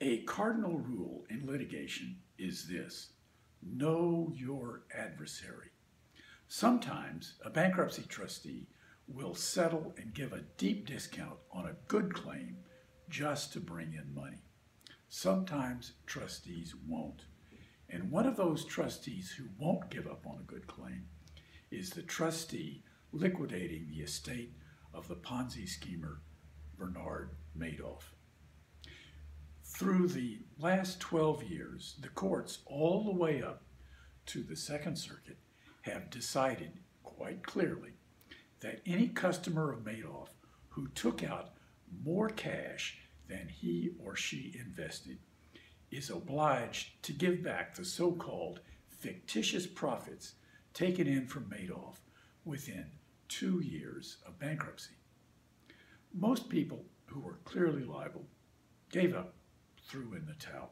A cardinal rule in litigation is this: know your adversary. Sometimes a bankruptcy trustee will settle and give a deep discount on a good claim just to bring in money. Sometimes trustees won't. And one of those trustees who won't give up on a good claim is the trustee liquidating the estate of the Ponzi schemer Bernard Madoff. Through the last 12 years, the courts all the way up to the Second Circuit have decided quite clearly that any customer of Madoff who took out more cash than he or she invested is obliged to give back the so-called fictitious profits taken in from Madoff within 2 years of bankruptcy. Most people who were clearly liable gave up, threw in the towel.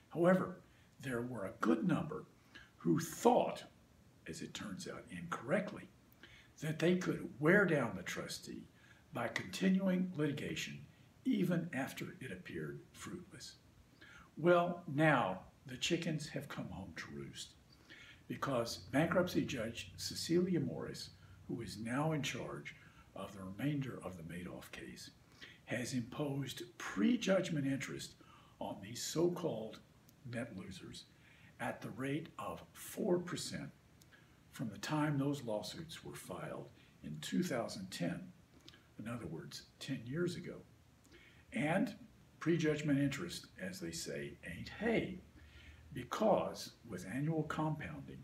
However, there were a good number who thought, as it turns out incorrectly, that they could wear down the trustee by continuing litigation even after it appeared fruitless. Well, now the chickens have come home to roost, because bankruptcy judge Cecilia Morris, who is now in charge of the remainder of the Madoff case, has imposed prejudgment interest on these so-called net losers at the rate of 4% from the time those lawsuits were filed in 2010, in other words, 10 years ago. And prejudgment interest, as they say, ain't hay, because with annual compounding,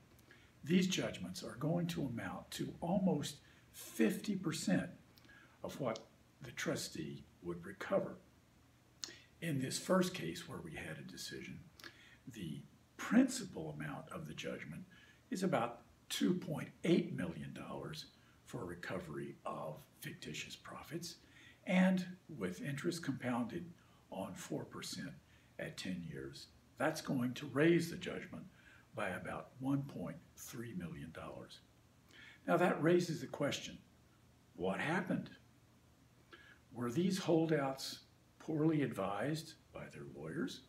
these judgments are going to amount to almost 50% of what the trustee would recover. In this first case where we had a decision, the principal amount of the judgment is about $2.8 million for recovery of fictitious profits, and with interest compounded on 4% at 10 years, that's going to raise the judgment by about $1.3 million. Now that raises the question, what happened? Were these holdouts poorly advised by their lawyers,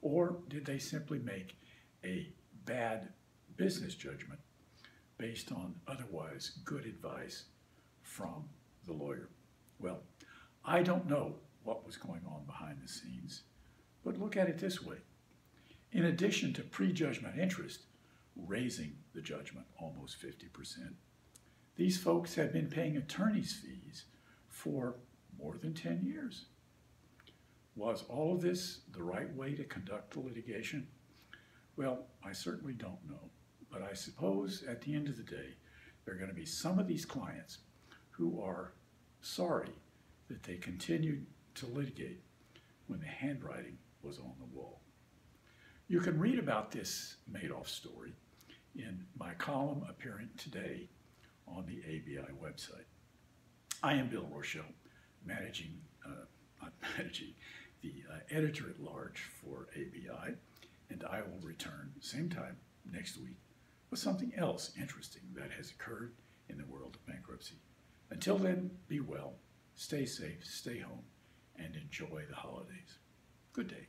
or did they simply make a bad business judgment based on otherwise good advice from the lawyer? Well, I don't know what was going on behind the scenes, but look at it this way. In addition to prejudgment interest raising the judgment almost 50%, these folks have been paying attorney's fees for more than 10 years. Was all of this the right way to conduct the litigation? Well, I certainly don't know, but I suppose at the end of the day, there are going to be some of these clients who are sorry that they continued to litigate when the handwriting was on the wall. You can read about this Madoff story in my column appearing today on the ABI website. I am Bill Rochelle, the editor-at-large for ABI, and I will return same time next week with something else interesting that has occurred in the world of bankruptcy. Until then, be well, stay safe, stay home, and enjoy the holidays. Good day.